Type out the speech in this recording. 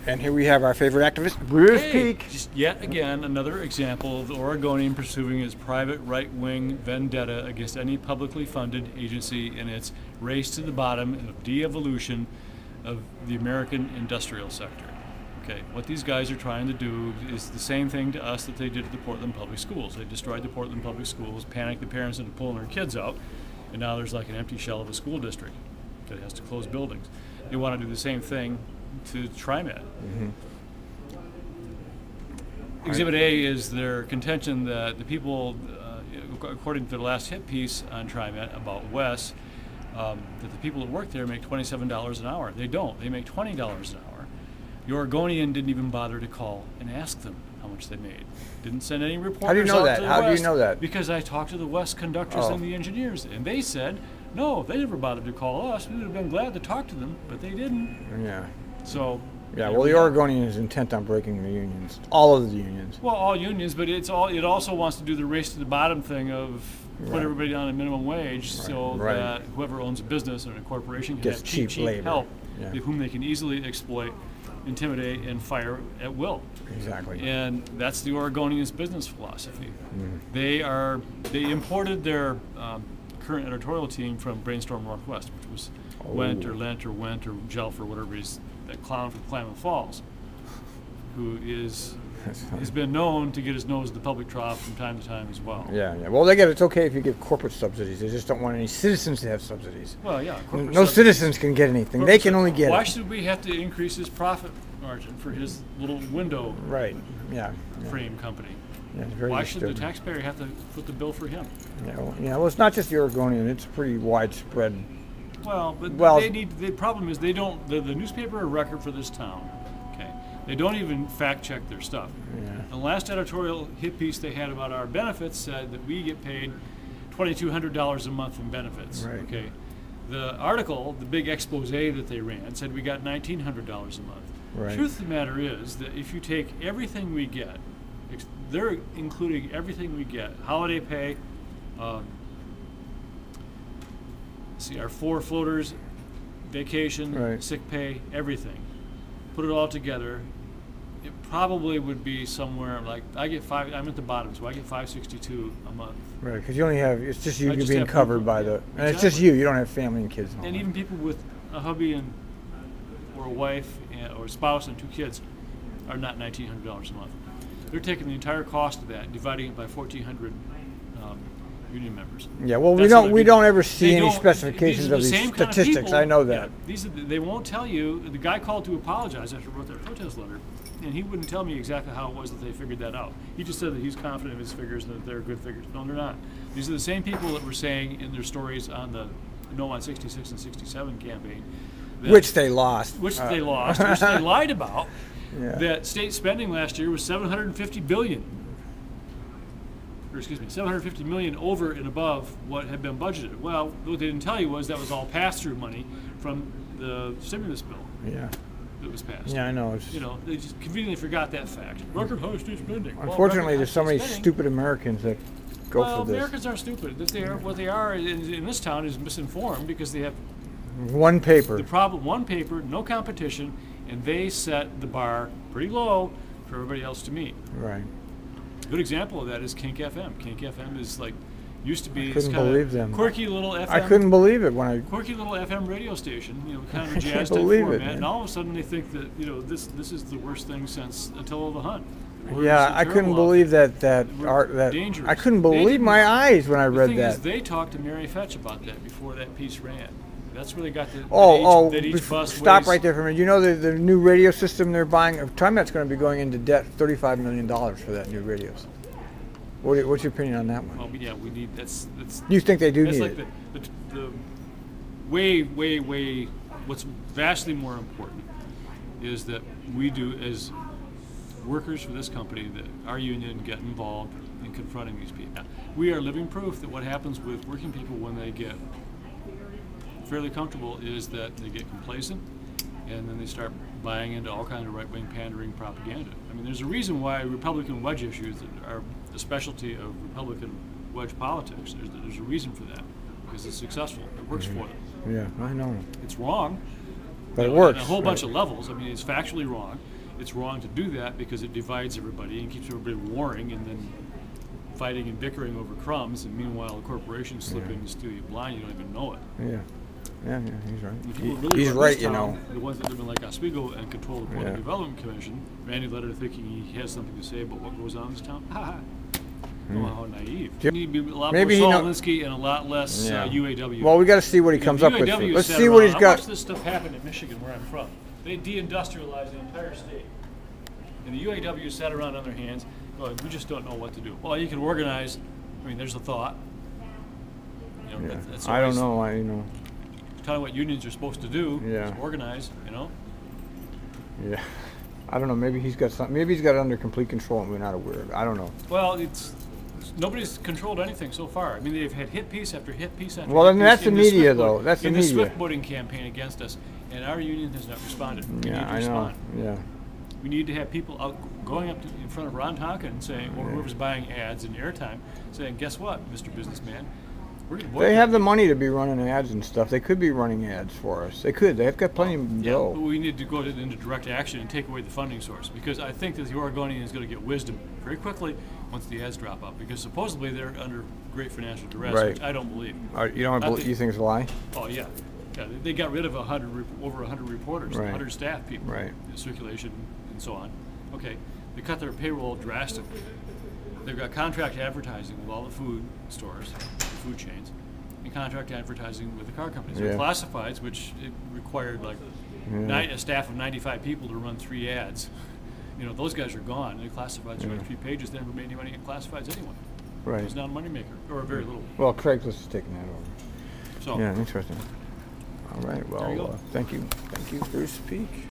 And here we have our favorite activist, Bruce Peak. Just yet again, another example of the Oregonian pursuing his private right-wing vendetta against any publicly funded agency in its race to the bottom of de-evolution of the American industrial sector. Okay, what these guys are trying to do is the same thing to us that they did at the Portland Public Schools. They destroyed the Portland Public Schools, panicked the parents into pulling their kids out, and now there's like an empty shell of a school district that has to close buildings. They want to do the same thing to Trimet. Mm-hmm. Exhibit A is their contention that the people, according to the last hit piece on Trimet about Wes, that the people that work there make $27 an hour. They don't. They make $20 an hour. The Oregonian didn't even bother to call and ask them how much they made. Didn't send any reporters. How do you know out that? to the How do West you know that? Because I talked to the West conductors and the engineers, and they said, no, they never bothered to call us. We would have been glad to talk to them, but they didn't. Yeah. So. Yeah, well, the Oregonian is intent on breaking the unions, all of the unions. Well, all unions, but it also wants to do the race to the bottom thing of put everybody on a minimum wage so that whoever owns a business or a corporation can have cheap labor. help, whom they can easily exploit, intimidate, and fire at will. Exactly. And that's the Oregonians' business philosophy. Mm. They imported their current editorial team from Brainstorm Northwest, which was Went or Jelf or whatever he's, that clown from Klamath Falls, who has been known to get his nose in the public trough from time to time as well. Yeah, yeah. Well, it's okay if you give corporate subsidies. They just don't want any citizens to have subsidies. Well, yeah. No citizens can get anything. They can only get Why should we have to increase his profit margin for his little window frame company? Yeah, it's very Why disturbing. should the taxpayer have to foot the bill for him? Well, it's not just the Oregonian. It's pretty widespread. Well, but the problem is they don't. The newspaper of record for this town. Okay, they don't even fact check their stuff. Yeah. The last editorial hit piece they had about our benefits said that we get paid $2,200 a month in benefits. Right. Okay, the article, the big expose that they ran, said we got $1,900 a month. Right. The truth of the matter is that if you take everything we get, they're including everything we get: holiday pay. See, our 4 floaters, vacation, sick pay, everything. Put it all together, it probably would be somewhere like I'm at the bottom, so I get $562 a month. Right, because you only have, it's just you being covered by the, and it's just you don't have family and kids. And even people with a hubby or a wife or a spouse and 2 kids are not $1,900 a month. They're taking the entire cost of that, dividing it by 1,400 union members. Yeah, well, we don't ever see any specifications of these statistics. I know that. Yeah, they won't tell you. The guy called to apologize after he wrote that protest letter, and he wouldn't tell me exactly how it was that they figured that out. He just said that he's confident in his figures and that they're good figures. No, they're not. These are the same people that were saying in their stories on the No on 66 and 67 campaign. Which they lost. Which they lied about. Yeah. That state spending last year was $750 billion. Or excuse me, $750 million over and above what had been budgeted. Well, what they didn't tell you was that was all pass-through money from the stimulus bill. Yeah. That was passed. Yeah, I know. They just conveniently forgot that fact. Record high state spending. Unfortunately, there's so many stupid Americans that go for this. Americans aren't stupid. What they are in this town is misinformed because they have one paper. The problem, one paper, no competition, and they set the bar pretty low for everybody else to meet. Right. A good example of that is Kink FM. Kink FM is used to be this kind of quirky little FM. I couldn't believe it when I quirky little FM radio station, kind of a jazz type format, and all of a sudden they think that this is the worst thing since Attila the Hun. Yeah, I couldn't believe that I couldn't believe my eyes when I read that. The thing is, they talked to Mary Fetch about that before that piece ran. That's where they got stop right there for a minute. You know the new radio system they're buying? Trimet's going to be going into debt, $35 million for that new radios. What's your opinion on that one? Well, yeah, we need that's. You think they do need it? That's the way. What's vastly more important is that we do as workers for this company, that our union get involved in confronting these people. Now, we are living proof that what happens with working people when they get fairly comfortable is that they get complacent and then they start buying into all kinds of right-wing pandering propaganda. I mean, there's a reason why Republican wedge issues are the specialty of Republican wedge politics. There's a reason for that, because it's successful. It works for them. Yeah, I know. It's wrong, But it on works. a whole bunch right? of levels. I mean, it's factually wrong. It's wrong to do that because it divides everybody and keeps everybody warring and then fighting and bickering over crumbs. And meanwhile, the corporations slip in and steal you blind. You don't even know it. Yeah. Yeah, he's right. The people who really He's run right, this you town, know. The ones that live in Lake Oswego and control the Portland Yeah. Development Commission. Randy Letter thinking he has something to say about what goes on in this town. Ha ha. Oh, how naive. Yep. You need to be a lot Maybe more he know- Solinsky and a lot less Yeah. UAW. Well, we got to see what he comes up with. UAW Let's sat see what around. he's I got. watched this stuff happen in Michigan, where I'm from. They deindustrialized the entire state. And the UAW sat around on their hands, going, we just don't know what to do. Well, you can organize. I mean, there's a thought. You know, Yeah. that's I don't always know. Tell you what unions are supposed to do. Yeah. Is organize, you know. Yeah. I don't know. Maybe he's got something. Maybe he's got it under complete control and we're not aware of it. I don't know. Well, nobody's controlled anything so far. I mean, they've had hit piece after hit piece after Well, hit then piece that's the in this media, swift though. boat- That's the in the media. swift boating campaign against us, and our union has not responded. We need Yeah, to I know. respond. Yeah. We need to have people out going up in front of Ron Tonkin and saying, or whoever's buying ads in airtime, saying, "Guess what, Mr. Businessman? We're going to They have the money to be running ads and stuff. They could be running ads for us. They could. They've got plenty of Yeah, but dough. we need to go into direct action and take away the funding source, because I think that the Oregonian is going to get wisdom very quickly once the ads drop out, because supposedly they're under great financial duress, Right. which I don't believe. You don't Not believe, the- you think it's a lie? Oh yeah, yeah. They got rid of over 100 reporters, Right. 100 staff people, Right. in circulation and so on. Okay, they cut their payroll drastically. They've got contract advertising with all the food stores, the food chains, and contract advertising with the car companies. Yeah. Their classifieds, which it required like a staff of 95 people to run 3 ads. You know, those guys are gone. The classifieds are like 3 pages. They never made any money in classifieds anyway. Right. It's not a moneymaker, or very little. Well, Craigslist is taking that over. So Yeah, interesting. All right. There you Well, go. thank you. Thank you, Bruce Peak.